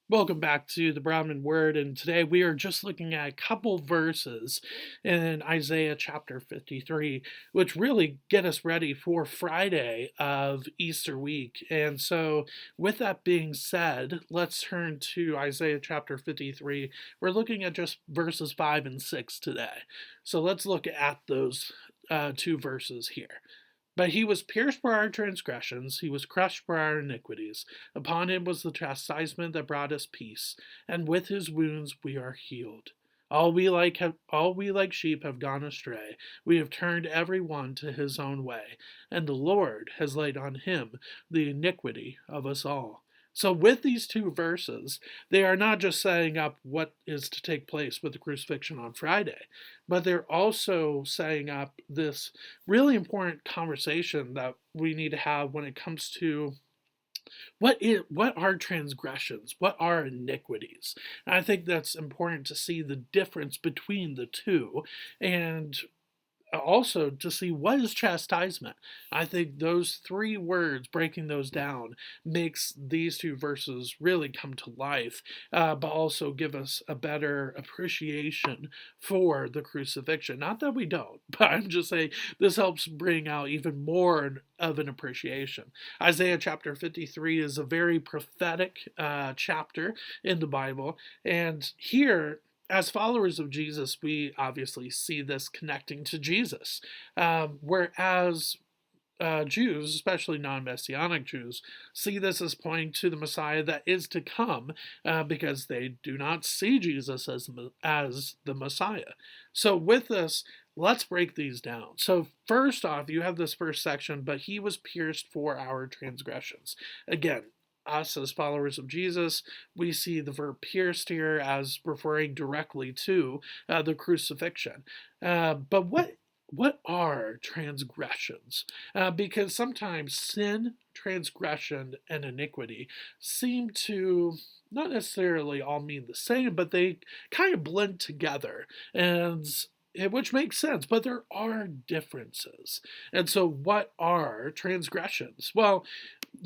Welcome back to the Broadman Word, and today we are just looking at a couple verses in Isaiah chapter 53, which really get us ready for Friday of Easter week. And so, with that being said, let's turn to Isaiah chapter 53. We're looking at just verses 5 and 6 today. So, let's look at those two verses here. But he was pierced for our transgressions, he was crushed for our iniquities. Upon him was the chastisement that brought us peace, and with his wounds we are healed. All we like sheep have gone astray. We have turned every one to his own way, and the Lord has laid on him the iniquity of us all. So, with these two verses, they are not just setting up what is to take place with the crucifixion on Friday, but they're also setting up this really important conversation that we need to have when it comes to what are transgressions, what are iniquities. And I think that's important to see the difference between the two, and also to see what is chastisement. I think those three words, breaking those down, makes these two verses really come to life, but also give us a better appreciation for the crucifixion. Not that we don't, but I'm just saying this helps bring out even more of an appreciation. Isaiah chapter 53 is a very prophetic chapter in the Bible, and here as followers of Jesus, we obviously see this connecting to Jesus. Whereas Jews, especially non Messianic Jews, see this as pointing to the Messiah that is to come because they do not see Jesus as the Messiah. So, with this, let's break these down. So, first off, you have this first section, but he was pierced for our transgressions. Again, us as followers of Jesus, we see the verb pierced here as referring directly to the crucifixion. But what are transgressions? Because sometimes sin, transgression, and iniquity seem to not necessarily all mean the same, but they kind of blend together, and which makes sense, but there are differences. And so, what are transgressions? Well,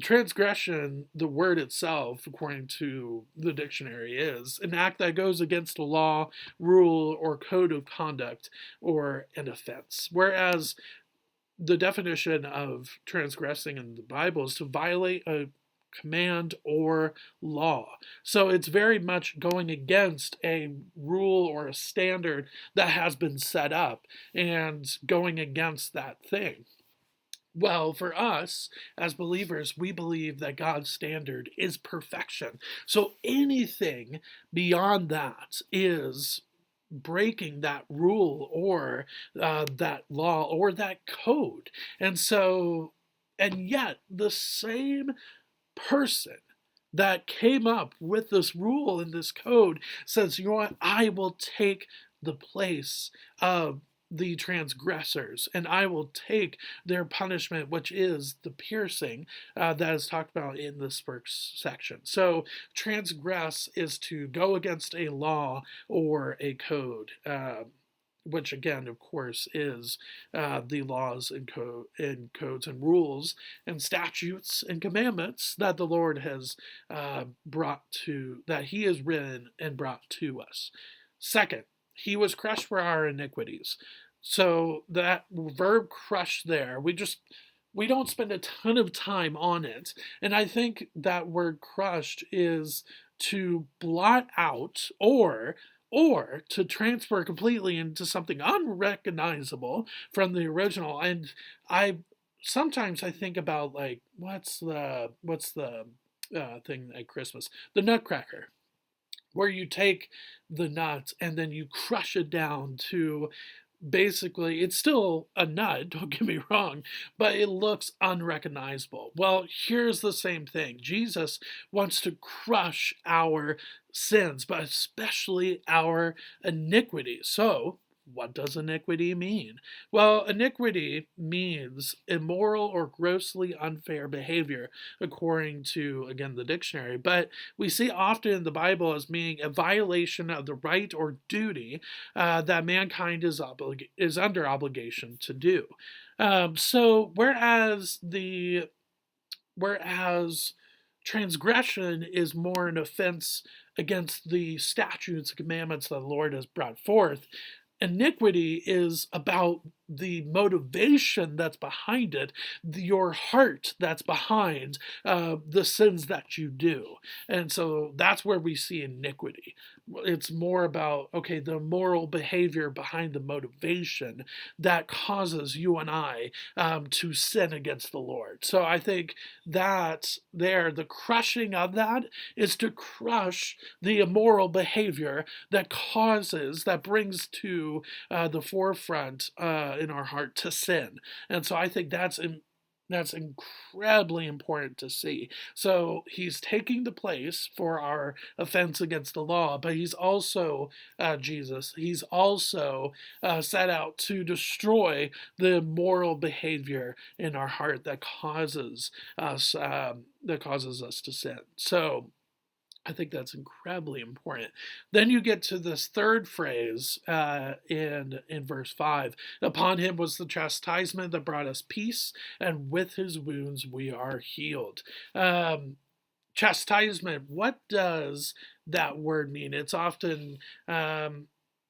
transgression, the word itself, according to the dictionary, is an act that goes against a law, rule, or code of conduct, or an offense. Whereas the definition of transgressing in the Bible is to violate a command or law. So it's very much going against a rule or a standard that has been set up and going against that thing. Well, for us as believers, we believe that God's standard is perfection. So anything beyond that is breaking that rule or that law or that code. And so, and yet, the same person that came up with this rule and this code says, you know what, I will take the place of the transgressors, and I will take their punishment, which is the piercing that is talked about in this first section. So, transgress is to go against a law or a code. Which again, of course, is the laws and codes and rules and statutes and commandments that the Lord has that He has written and brought to us. Second, He was crushed for our iniquities. So that verb "crush" there, we don't spend a ton of time on it, and I think that word "crushed" is to blot out or to transfer completely into something unrecognizable from the original. And I sometimes I think about like what's the thing at Christmas, the Nutcracker, where you take the nut and then you crush it down to basically it's still a nut, don't get me wrong, but it looks unrecognizable. Well, here's the same thing. Jesus wants to crush our sins, but especially our iniquity. So what does iniquity mean? Well, iniquity means immoral or grossly unfair behavior, according to, again, the dictionary. But we see often in the Bible as meaning a violation of the right or duty that mankind is under obligation to do. So, whereas Transgression is more an offense against the statutes and commandments that the Lord has brought forth. Iniquity is about the motivation that's behind it, your heart that's behind the sins that you do. And so that's where we see iniquity. It's more about, okay, the moral behavior behind the motivation that causes you and I to sin against the Lord. So I think that there, the crushing of that is to crush the immoral behavior that brings to the forefront in our heart to sin. And so I think that's incredibly important to see. So he's taking the place for our offense against the law, but he's also Jesus. He's also set out to destroy the moral behavior in our heart that causes us to sin. So I think that's incredibly important. Then you get to this third phrase in verse 5. Upon him was the chastisement that brought us peace, and with his wounds we are healed. Chastisement, what does that word mean? It's often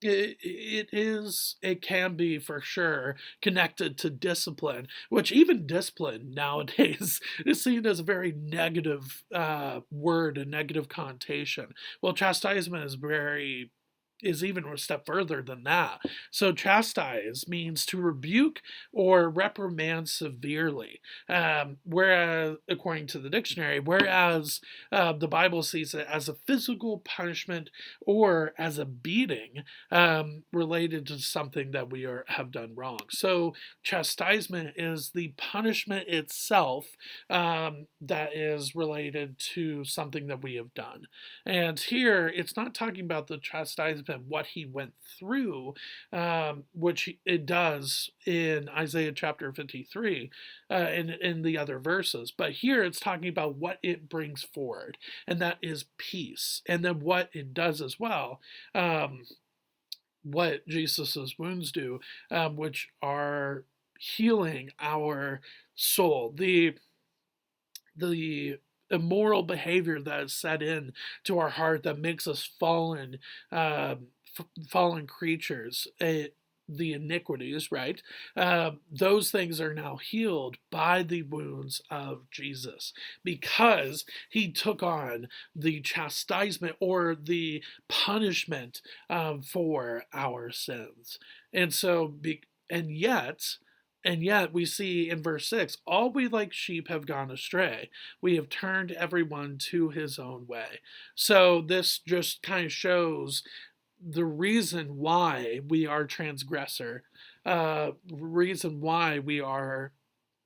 it can be for sure connected to discipline, which even discipline nowadays is seen as a very negative word, a negative connotation. Well, chastisement is even a step further than that. So chastise means to rebuke or reprimand severely, whereas according to the dictionary, the Bible sees it as a physical punishment or as a beating related to something that have done wrong. So chastisement is the punishment itself that is related to something that we have done. And here, it's not talking about the chastisement what he went through, which it does in Isaiah chapter 53 in the other verses. But here it's talking about what it brings forward, and that is peace. And then what it does as well, what Jesus's wounds do, which are healing our soul. The immoral behavior that is set in to our heart that makes us fallen creatures, the iniquities, right? Those things are now healed by the wounds of Jesus because he took on the chastisement or the punishment for our sins. And so, and yet, and yet we see in verse 6, all we like sheep have gone astray. We have turned everyone to his own way. So this just kind of shows the reason why we are transgressor, reason why we are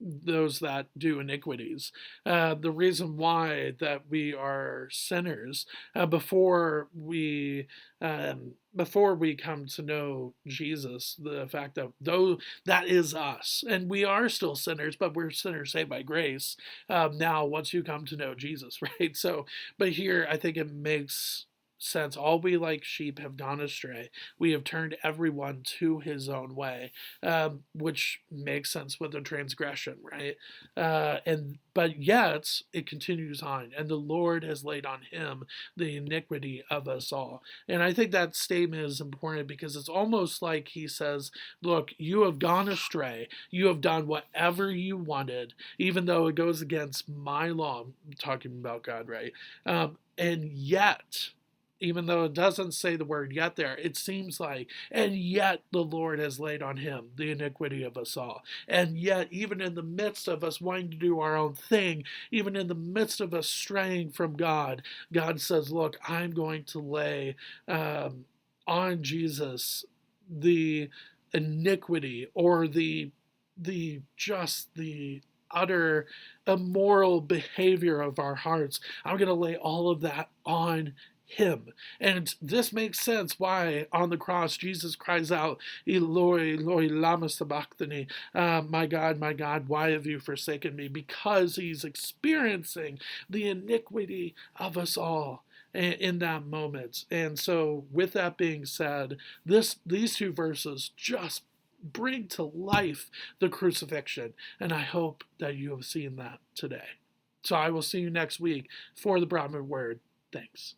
those that do iniquities, the reason why that we are sinners before we come to know Jesus, the fact that though that is us, and we are still sinners, but we're sinners saved by grace. Now, once you come to know Jesus, right? So, but here I think it makes sense. All we like sheep have gone astray. We have turned everyone to his own way, which makes sense with a transgression, right? But yet it continues on, and the Lord has laid on him the iniquity of us all. And I think that statement is important because it's almost like he says, "Look, you have gone astray. You have done whatever you wanted, even though it goes against my law." I'm talking about God, right? And yet, even though it doesn't say the word yet there, it seems like, and yet the Lord has laid on him the iniquity of us all. And yet, even in the midst of us wanting to do our own thing, even in the midst of us straying from God, God says, look, I'm going to lay on Jesus the iniquity or the utter immoral behavior of our hearts. I'm going to lay all of that on him. And this makes sense why on the cross Jesus cries out, Eloi, Eloi, lama sabachthani, my God, why have you forsaken me? Because he's experiencing the iniquity of us all in that moment. And so with that being said, these two verses just bring to life the crucifixion, and I hope that you have seen that today. So I will see you next week for the Broadman Word. Thanks.